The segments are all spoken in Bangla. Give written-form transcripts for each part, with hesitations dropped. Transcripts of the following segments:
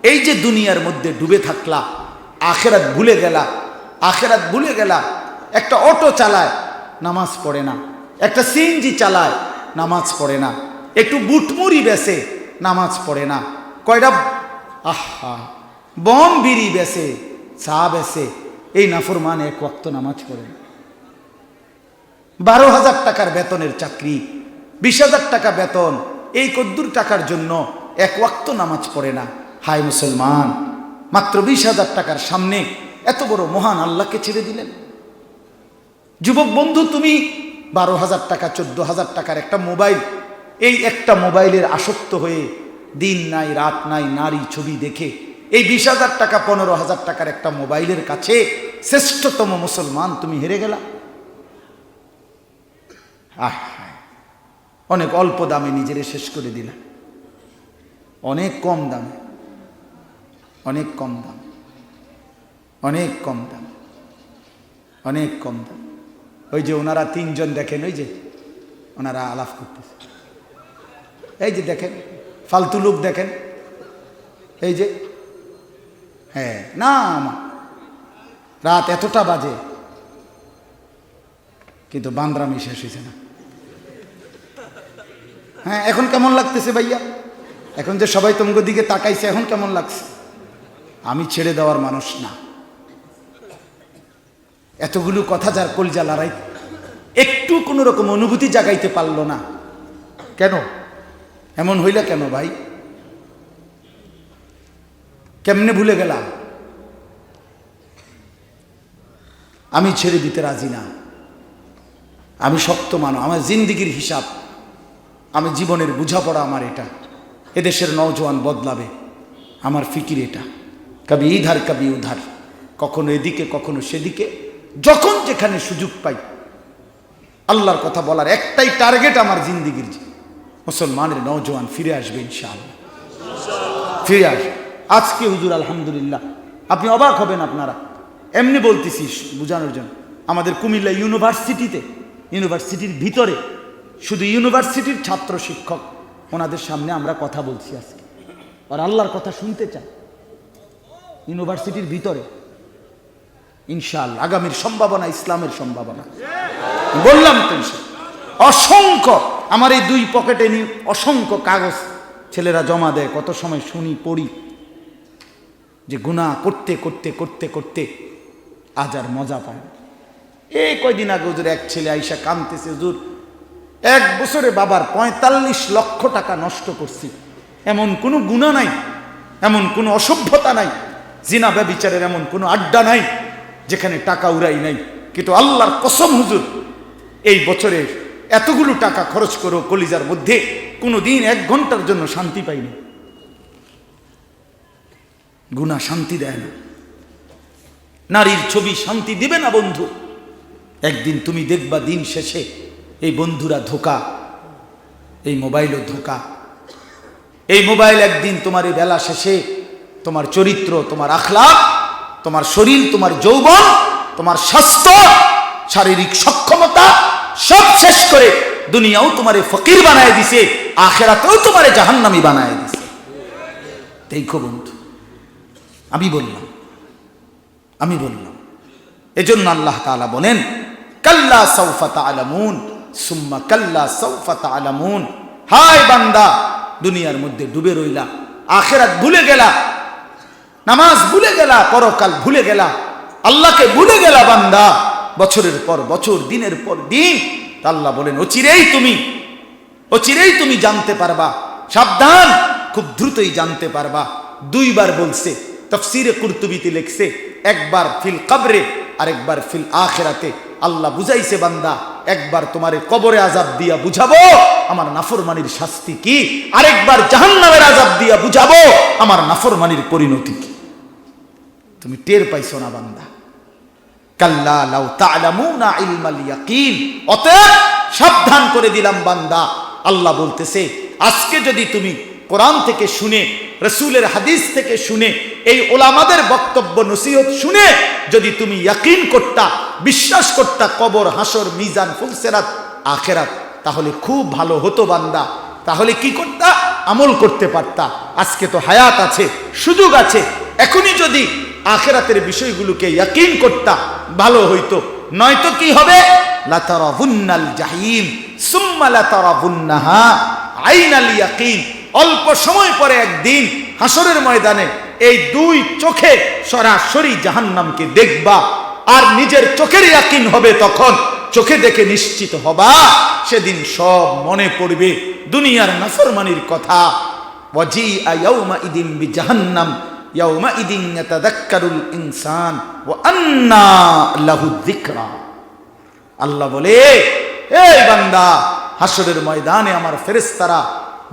এই যে দুনিয়ার মধ্যে ডুবে থাকলা, আখেরাত ভুলে গেলা, আখেরাত ভুলে গেলা। একটা অটো চালায়, নামাজ পড়ে না। একটা সিএনজি চালায়, নামাজ পড়ে না। একটু বুটমুড়ি বেচে, নামাজ পড়ে না। কয়টা বম বিড়ি বেচে, চা বেচে, এই নাফরমান এক ওয়াক্ত নামাজ পড়ে না। 12,000 টাকার বেতনের চাকরি, 20,000 টাকা বেতন, এই কদ্দুর টাকার জন্য এক ওয়াক্ত নামাজ পড়ে না। হায় মুসলমান, মাত্র 20,000 টাকার সামনে এত বড় মহান আল্লাহকে ছেড়ে দিলেন। যুবক বন্ধু, তুমি 12,000 টাকা 14,000 টাকার একটা মোবাইল, এই একটা মোবাইলের আসক্ত হয়ে দিন নাই রাত নাই নারী ছবি দেখে এই 20,000 টাকা 15,000 টাকার একটা মোবাইলের কাছে শ্রেষ্ঠতম মুসলমান তুমি হেরে গেলা। অনেক অল্প দামে নিজেরে শেষ করে দিলা, অনেক কম দামে, অনেক কম দাম, অনেক কম দাম, অনেক কম দাম। ওই যে ওনারা 3 জন দেখেন, ওই যে ওনারা আলাপ করতেছে, এই যে দেখেন ফালতু লোক দেখেন, এই যে হ্যাঁ না রাত এতটা বাজে কিন্তু বান্দরামি শেষ হয়েছে না। হ্যাঁ এখন কেমন লাগতেছে ভাইয়া? এখন যে সবাই তোমাকে দিকে তাকাইছে, এখন কেমন লাগছে? আমি ছেড়ে দেওয়ার মানুষ না। এতগুলো কথা যার কলজা লড়াই, একটু কোনো রকম অনুভূতি জাগাইতে পারলো না কেন? এমন হইলা কেন ভাই? কেমনে ভুলে গেলাম? আমি ছেড়ে দিতে রাজি না। আমি শক্ত মানুষ, আমার জিন্দিগির হিসাব, আমি জীবনের বোঝাপড়া আমার এটা। এদেশের নওজোয়ান বদলাবে, আমার ফিকির এটা। কবি ইধার কবি উধার, কখনো এদিকে কখনো সেদিকে, যখন যেখানে সুযোগ পাই আল্লাহর কথা বলার একটাই টার্গেট আমার জিন্দিগির। মুসলমানের নওজোয়ান ফিরে আসবে ইনশাআল্লাহ, ফিরে আসবে। আজকে হুজুর আলহামদুলিল্লাহ, আপনি অবাক হবেন, আপনারা এমনি বলতেছি বোঝানোর জন্য। আমাদের কুমিল্লা ইউনিভার্সিটিতে, ইউনিভার্সিটির ভিতরে শুধু ইউনিভার্সিটির ছাত্র শিক্ষক, ওনাদের সামনে আমরা কথা বলছি আজকে, আর আল্লাহর কথা শুনতে চাই ইউনিভার্সিটির ভিতরে। ইনশাআল্লাহ আগামীর সম্ভাবনা, ইসলামের সম্ভাবনা বললাম তো। অসংখ্য আমার এই 2 পকেটে নিয়ে অসংখ্য কাগজ ছেলেরা জমা দেয়। কত সময় শুনি পড়ি যে গুনাহ করতে করতে করতে করতে আজ আর মজা পায়। এই কয়দিন আগে হুজুর এক ছেলে আইসা কাঁদতেছে, হুজুর 1 বছরে বাবার 45 লক্ষ টাকা নষ্ট করছি। এমন কোনো গুনাহ নাই, এমন কোনো অসভ্যতা নাই, জিনা ব্যভিচারের এমন কোনো আড্ডা নাই যেখানে টাকা উড়াই নাই। কিন্তু আল্লাহর কসম হুজুর, এই বছরে এতগুলো টাকা খরচ করো, কলিজার মধ্যে কোনো দিন 1 ঘন্টার জন্য শান্তি পাইনি। গুনাহ শান্তি দেয় না, নারীর ছবি শান্তি দিবে না বন্ধু। একদিন তুমি দেখবা দিন শেষে এই বন্ধুরা ধোঁকা, এই মোবাইলও ধোঁকা। এই মোবাইল একদিন তোমার এই বেলা শেষে তোমার চরিত্র, তোমার আখলাক, তোমার শরীর, তোমার যৌবন, তোমার স্বাস্থ্য, শারীরিক সক্ষমতা সব শেষ করে দুনিয়াও তোমারে ফকির বানায় দিছে, আখিরাতেও তোমারে জাহান্নামী বানায় দিছে। দেখো বন্ধু, আমি বললাম এজন্য আল্লাহ তাআলা বলেন, কাল্লা সাউফা তা'লামুন সুম্মা কাল্লা সাউফা তা'লামুন। হায় বান্দা, দুনিয়ার মধ্যে ডুবে রইলা, আখিরাত ভুলে গেলা, নামাজ ভুলে গেলা, পরকাল ভুলে গেলা, আল্লাহকে ভুলে গেলা বান্দা। বছরের পর বছর, দিনের পর দিন, আল্লাহ বলেন অচিরেই তুমি জানতে পারবা। সাবধান, খুব দ্রুতই জানতে পারবা। 2 বার বলছে, তাফসীরে কুরতুবীতে লিখছে, একবার ফিল কবরে, আরেকবার ফিল আখিরাতে। আল্লাহ বুঝাইছে বান্দা, একবার তোমারে কবরে আযাব দিয়া বুঝাবো আমার নাফরমানির শাস্তি কি, আরেকবার জাহান্নামের আযাব দিয়া বুঝাবো আমার নাফরমানির পরিণতি কি। তুমি টের পাইছো না বান্দা? কাল্লা লাউ তা'লামুনা ইলমাল ইয়াকিন। অতএব সাবধান করে দিলাম বান্দা। আল্লাহ বলতেছে, আজকে যদি তুমি কোরআন থেকে শুনে, রাসূলের হাদিস থেকে শুনে, এই উলামাদের বক্তব্য নসিহত শুনে যদি তুমি ইয়াকিন করতা, বিশ্বাস করতা কবর, হাসর, মিজান, ফুলসিরাত, আখিরাত, তাহলে খুব ভালো হতো বান্দা। তাহলে কি করতা? আমল করতে পারতা। আজকে তো হায়াত আছে, সুযোগ আছে, এখনই যদি আখিরাতের বিষয়গুলোকে ইয়াকিন করতা ভালো হইতো। নয়তো কি হবে? লাতারাবুন্নাল জাহিম সুম্মা লাতারাবুন্নাহা আইনাল ইয়াকিন। অল্প সময় পরে একদিন হাসরের ময়দানে এই দুই চোখে সরাসরি জাহান্নামকে দেখবা, আর নিজের চোখের ইয়াকিন হবে তখন। চোখে দেখে নিশ্চিত হবা, সেদিন সব মনে পড়বে দুনিয়ার নাফরমানির কথা। ওয়াজিআ ইয়াউমাইদিন বিজাহান্নাম ইয়াউমাইদিন ইয়াতাযাক্কারুল ইনসান ওয়া আন্না লাহু যিকরা। আল্লাহ বলে, এই বান্দা, হাসরের ময়দানে আমার ফেরেশতারা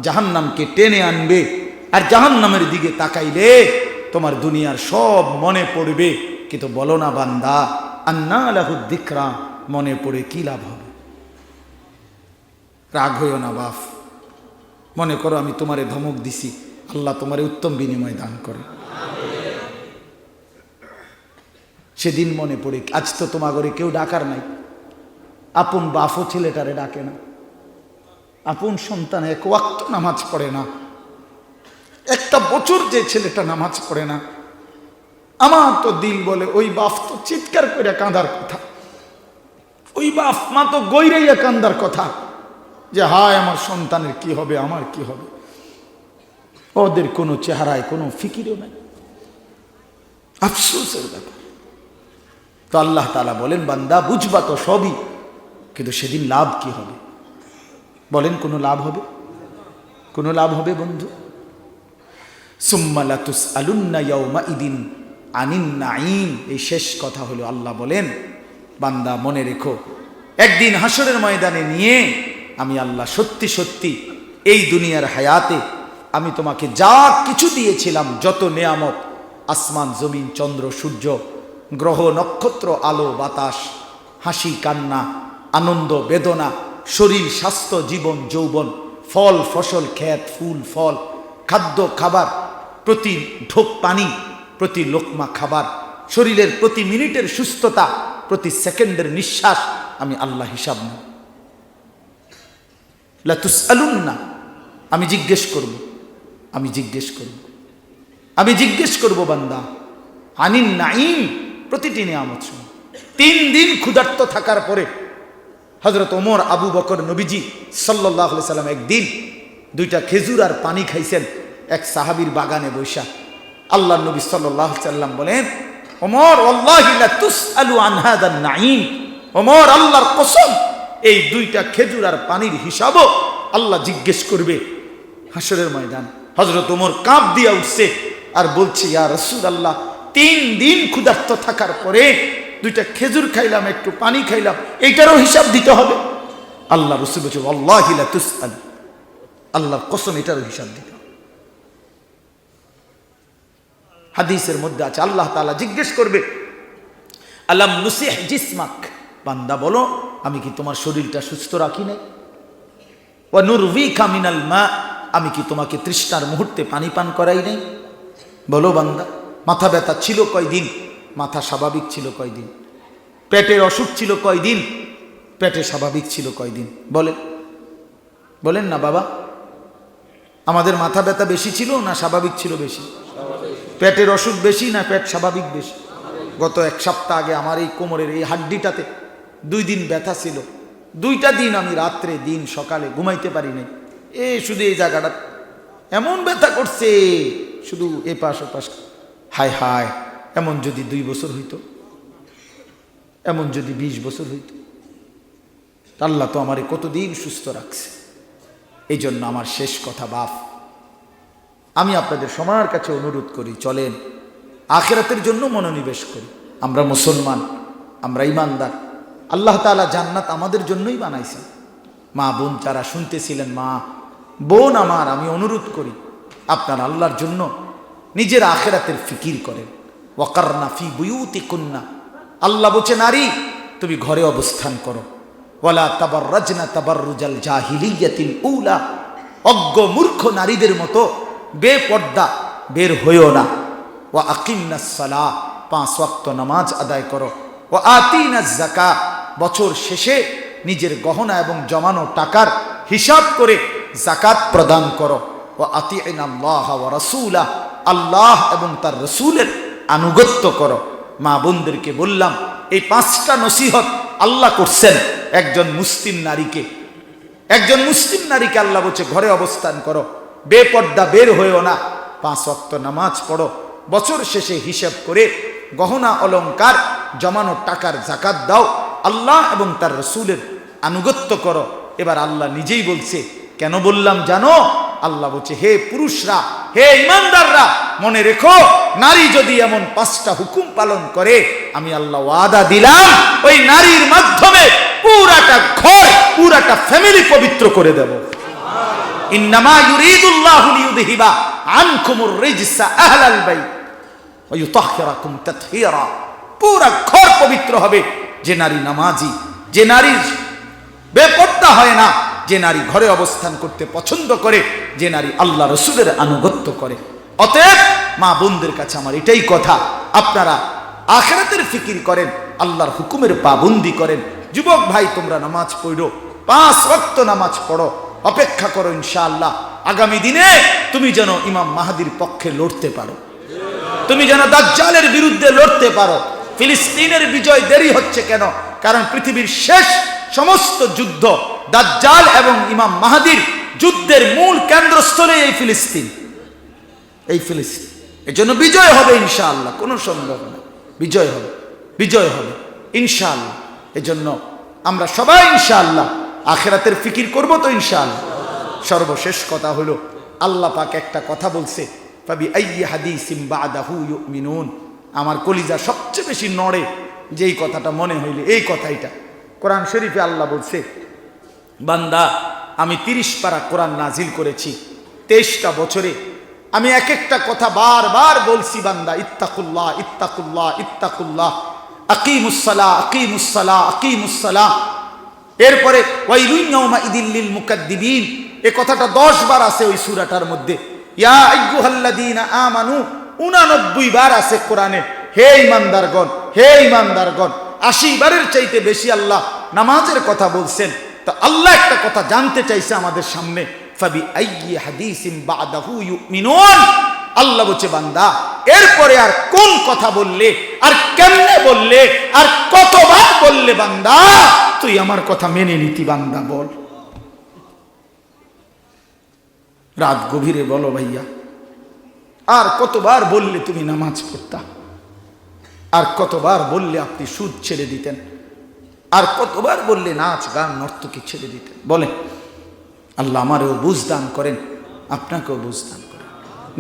জাহান্নামকে টেনে আনবে, আর জাহান্নামের দিকে তাকাইলে তোমার দুনিয়ার সব মনে পড়বে। কিন্তু বলো না বান্দা, আন্না লাহু যিকরা, মনে পড়ে কি লাভ হবে? রাগ হইও না বাপ। মনে করো আমি তোমারে ধমক দিছি, আল্লাহ তোমারে উত্তম বিনিময় দান করে। সেদিন মনে পড়ে। আজ তো তোমার ঘরে কেউ ডাকার নাই, আপন বাপও ছেলেটারে ডাকে না, আপন সন্তান এক ওয়াক্ত নামাজ পড়ে না, একটা বছর যে ছেলেটা নামাজ পড়ে না, আমার তো দিল বলে ওই বাপ তো চিৎকার করে কাঁদার কথা, ওই বাপ মা তো গৈরাইয়া কান্দার কথা, যে হায় আমার সন্তানের কি হবে, আমার কি হবে। ওদের কোনো চেহারায় কোনো ফিকিরও নাই, আফসোসের ব্যাপার। তো আল্লাহ তাআলা বলেন, বান্দা বুঝবা তো সবই, কিন্তু সেদিন লাভ কি হবে? বলেন কোনো লাভ হবে? কোনো লাভ হবে বন্ধু? সুম্মা লাতুসআলুন্না ইয়াউমাইদিন আনিন নাঈম। এই শেষ কথা হলো, আল্লাহ বলেন, বান্দা মনে রেখো, একদিন হাসরের ময়দানে নিয়ে আমি আল্লাহ সত্যি সত্যি এই দুনিয়ার হায়াতে আমি তোমাকে যা কিছু দিয়েছিলাম, যত নেয়ামত, আসমান জমিন চন্দ্র সূর্য গ্রহ নক্ষত্র আলো বাতাস হাসি কান্না আনন্দ বেদনা শরীর স্বাস্থ্য জীবন যৌবন ফল ফসল ক্ষেত ফুল ফল খাদ্য খাবার প্রতি ঢোক পানি প্রতি লোকমা খাবার শরীরের প্রতি মিনিটের সুস্থতা প্রতি সেকেন্ডের নিঃশ্বাস আমি আল্লাহ হিসাব নেব। লা তুসআলুন্না, আমি জিজ্ঞেস করব, আমি জিজ্ঞেস করব, আমি জিজ্ঞেস করব বান্দা আনিন নাঈম, প্রতিটি নিয়ামত। 3 দিন ক্ষুধার্ত থাকার পরে হযরত ওমর আবু বকর নবীজি সাল্লাল্লাহু আলাইহি সাল্লাম একদিন 2টা খেজুর আর পানি খাইছেন এক সাহাবীর বাগানে বৈশা। আল্লাহর নবী সাল্লাল্লাহু আলাইহি সাল্লাম বলেন, ওমর ওয়াল্লাহি লা তুসআলু আন হাদান নাঈম, ওমর আল্লাহর কসম এই 2টা খেজুর আর পানির হিসাবও আল্লাহ জিজ্ঞেস করবে হাসরের ময়দান। হযরত ওমর কাঁপ দিয়া উঠছে আর বলছে, ইয়া রাসূলুল্লাহ, 3 দিন ক্ষুধার্ত থাকার পরে 2টা খেজুর খাইলাম একটু পানি খাইলাম, এইটারও হিসাব দিতে হবে? আল্লাহ রাসূল বলছে, ওয়াল্লাহি লা তুসআল, আল্লাহর কসম এটারও হিসাব দিতে হবে। হাদিসের মধ্যে আছে আল্লাহ তাআলা জিজ্ঞেস করবে, আলাম নুসিহ জিসমাক, বান্দা বলো আমি কি তোমার শরীরটা সুস্থ রাখি নাই? ওয়া নুরবিকা মিনাল মা, আমি কি তোমাকে তৃষ্ণার মুহূর্তে পানি পান করাই নাই? বলো বান্দা, মাথা ব্যথা ছিল কয়দিন? মাথা স্বাভাবিক ছিল কয়দিন? পেটের অসুখ ছিল কয়দিন? পেটে স্বাভাবিক ছিল কয়দিন? বলেন, বলেন না বাবা, আমাদের মাথা ব্যথা বেশি ছিল না স্বাভাবিক ছিল বেশি? পেটের অসুখ বেশি না পেট স্বাভাবিক বেশি? গত 1 সপ্তাহ আগে আমার এই কোমরের এই হাড্ডিটাতে 2 দিন ব্যথা ছিল। 2টা দিন আমি রাত্রে দিন সকালে ঘুমাইতে পারি নাই। শুধু এই জায়গাটা এমন ব্যথা করছে, শুধু এপাশ ওপাশ। হায় হায়, এমন যদি 2 বছর হইতো, এমন যদি 20 বছর হইতো। আল্লাহ তো আমারে কতদিন সুস্থ রাখছে। এই জন্য আমার শেষ কথা বাপ, আমি আপনাদের সবার কাছে অনুরোধ করি, চলেন আখিরাতের জন্য মনোনিবেশ করি। আমরা মুসলমান, আমরা ইমানদার। আল্লাহ তাআলা জান্নাত আমাদের জন্যই বানাইছেন। মা বোন যারা শুনতেছিলেন, মা বোন আমার, আমি অনুরোধ করি আপনার আল্লাহর জন্য নিজের আখিরাতের ফিকির করেন। ওয়াকারনা ফি বুয়ুতিকুন্না, আল্লাহ বলছে নারী তুমি ঘরে অবস্থান করো। ওয়ালা তাবাররাজনা তাবাররুজাল জাহিলিয়াতিল উলা, অজ্ঞ মূর্খ নারীদের মতো বেপর্দা বের হইও না। ওয়া আকিমনাস সালাহ, 5 ওয়াক্ত নামাজ আদায় করো। ওয়া আতিনাজ যাকাত, বছর শেষে নিজের গহনা এবং জমানো টাকার হিসাব করে যাকাত প্রদান করো। ওয়া আতি'নাল্লাহ ওয়া রাসূলা, আল্লাহ এবং তার রাসূলের আনুগত্য করো। মা বোনদেরকে বললাম, এই 5টা নসিহত আল্লাহ করছেন একজন মুসলিম নারীকে। একজন মুসলিম নারীকে আল্লাহ বলছে ঘরে অবস্থান করো, বেপর্দা বের হয়েও না, 5 ওয়াক্ত নামাজ পড়ো, বছর শেষে হিসাব করে গহনা অলংকার জমানো টাকার যাকাত দাও, আল্লাহ এবং তার রাসূলের আনুগত্য করো। এবার আল্লাহ নিজেই বলছে, কেন বললাম জানো? আল্লাহ বলছে, হে পুরুষরা, হে ইমানদাররা, মনে রেখো, নারী যদি এমন 5টা হুকুম পালন করে, আমি আল্লাহ ওয়াদা দিলাম ওই নারীর মাধ্যমে পুরাটা ঘর, পুরাটা ফ্যামিলি পবিত্র করে দেব। ইন্নামা ইউরিদুল্লাহু লিইউযহিবা আনকুমুর রিজসা আহলাল বাইত ওয়া ইউতাহহিরাকুম তাতহীরা। পুরা ঘর পবিত্র হবে। যে নারী নামাজি, যে নারী বেপর্দা হয় না, যে নারী ঘরে অবস্থান করতে পছন্দ করে, যে নারী আল্লাহ রাসূলের আনুগত্য করে। অতএব মা বোনদের কাছে আমার এটাই কথা, আপনারা আখিরাতের ফিকির করেন, আল্লাহর হুকুমের পাবন্দি করেন। যুবক ভাই, তোমরা নামাজ পড়ো, 5 ওয়াক্ত নামাজ পড়ো, অপেক্ষা করো ইনশাআল্লাহ আগামী দিনে তুমি যেন ইমাম মাহদির পক্ষে লড়তে পারো, তুমি যেন দাজ্জালের বিরুদ্ধে লড়তে পারো। ফিলিস্তিনের বিজয় দেরি হচ্ছে কেন? কারণ পৃথিবীর শেষ সমস্ত যুদ্ধ দাজ্জাল এবং ইমাম মাহদির যুদ্ধের মূল কেন্দ্রস্থলে এই ফিলিস্তিন, এই ফিলিস্তিন। এর জন্য বিজয় হবে ইনশাআল্লাহ, কোনো সন্দেহ নেই, বিজয় হবে, বিজয় হবে ইনশাআল্লাহ। এজন্য আমরা সবাই ইনশাআল্লাহ আখিরাতের ফিকির করব তো ইনশাআল্লাহ। সর্বশেষ কথা হলো, আল্লাহ পাক একটা কথা বলছে, ফাবি আইয়ি হাদিসিম বাদাহু ইউমিনুন। আমার কলিজা সবচেয়ে বেশি নড়ে যেই কথাটা মনে হইলে এই কথাইটা। কোরআন শরীফে আল্লাহ বলছে, বান্দা আমি 30 পারা কোরআন নাজিল করেছি 23টা বছরে, আমি এক একটা কথা বারবার বলছি, বান্দা ইত্তাকুল্লাহ ইত্তাকুল্লাহ ইত্তাকুল্লাহ, আকিমুস সালাহ আকিমুস সালাহ আকিমুস সালাহ। এরপরে ওয়াইলুন ইয়াউমাইদিল লিল মুকাদ্দিবিন, এই কথাটা 10 বার আছে ওই সূরাটার মধ্যে। ইয়া আইয়ুহাল্লাযীনা আমানু 89 বার আছে কোরআনে। হে ঈমানদারগণ, হে ঈমানদারগণ, 80 বারের চাইতে বেশি আল্লাহ নামাজের কথা বলছেন। তো আল্লাহ একটা কথা জানতে চাইছে আমাদের সামনে, ফাবি আইয়ি হাদিসিম বাদাহু ইউমিনুন। আল্লাহ বলছে, বান্দা এরপরে আর কোন কথা বললে, আর কেমনে বললে, আর কতবার বললে বান্দা তুই আমার কথা মেনে নিতি? বান্দা বল, রাত গভীরে বলো ভাইয়া, আর কতবার বললে তুমি নামাজ পড়তা? আর কতবার বললে আপনি সুদ ছেড়ে দিতেন? আর কতবার বললে নাচ গান নর্তকী ছেড়ে দিতেন? বলেন। আল্লাহ আমারও বুঝ দান করেন, আপনাকেও বুঝ দান করেন।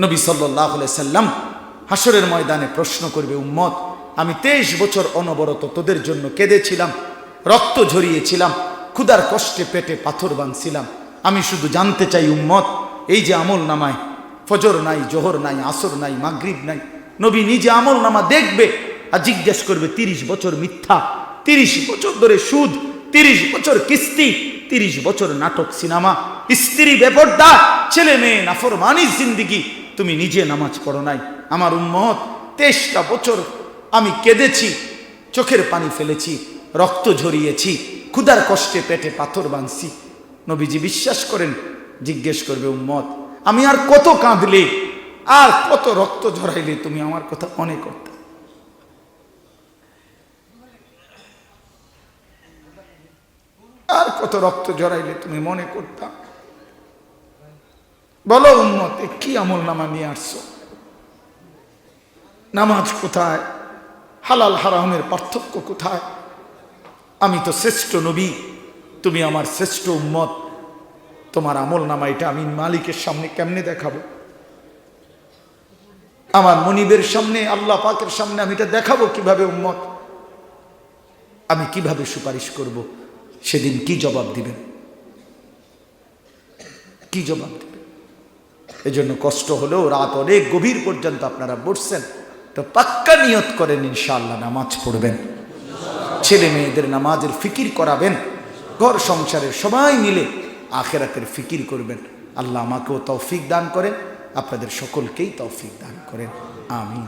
নবী সাল্লাল্লাহু আলাইহি সাল্লাম হাসরের ময়দানে প্রশ্ন করবে, উম্মত আমি 23 বছর অনবরত তোদের জন্য কেঁদেছিলাম, রক্ত ঝরিয়েছিলাম, ক্ষুধার কষ্টে পেটে পাথর বাঁধছিলাম, আমি শুধু জানতে চাই উম্মত, এই যে আমল নামায় ফজর নাই, জোহর নাই, আসর নাই, মাগরিব নাই, নবী নিজে আমল নামা দেখবে আর জিজ্ঞেস করবে 30 বছর মিথ্যা, 30 বছর ধরে সুদ, 30 বছর কিস্তি, 30 বছর নাটক সিনেমা, স্ত্রী বেপর্দা, ছেলে মেয়ে নাফরমানির জিন্দেগি, তুমি নিজে নামাজ পড়ো নাই। আমার উম্মত 23টা বছর আমি কেঁদেছি, চোখের পানি ফেলেছি, রক্ত ঝরিয়েছি, ক্ষুধার কষ্টে পেটে পাথর বাঁধছি। নবীজি বিশ্বাস করেন, জিজ্ঞেস করবে, উম্মত আমি আর কত কাঁদলে, আর কত রক্ত ঝরাইলে তুমি আমার কথা মনে করতে? আর কত রক্ত ঝরাইলে তুমি মনে করতাম? বলো উম্মত, কি আমল নামা নিয়ে আসছো? নামাজ কোথায়? হালাল হারামের পার্থক্য কোথায়? আমি তো শ্রেষ্ঠ নবী, তুমি আমার শ্রেষ্ঠ উম্মত, তোমার আমল নামা এটা আমি মালিকের সামনে কেমনে দেখাবো? আমার মনিবের সামনে, আল্লাহ পাকের সামনে আমি এটা দেখাবো কিভাবে? উম্মত আমি কিভাবে সুপারিশ করব? সেদিন কি জবাব দিবেন? কি জবাব দিবেন? এজন্য কষ্ট হলেও রাত অনেক গভীর পর্যন্ত আপনারা বসছেন, তো পাক্কা নিয়ত করেন ইনশাআল্লাহ নামাজ পড়বেন, ছেলে মেয়েদের নামাজের ফিকির করাবেন, ঘর সংসারের সবাই মিলে আখিরাতের ফিকির করবেন। আল্লাহ আমাকেও তৌফিক দান করেন, আপনাদের সকলকেই তৌফিক দান করেন, আমিন।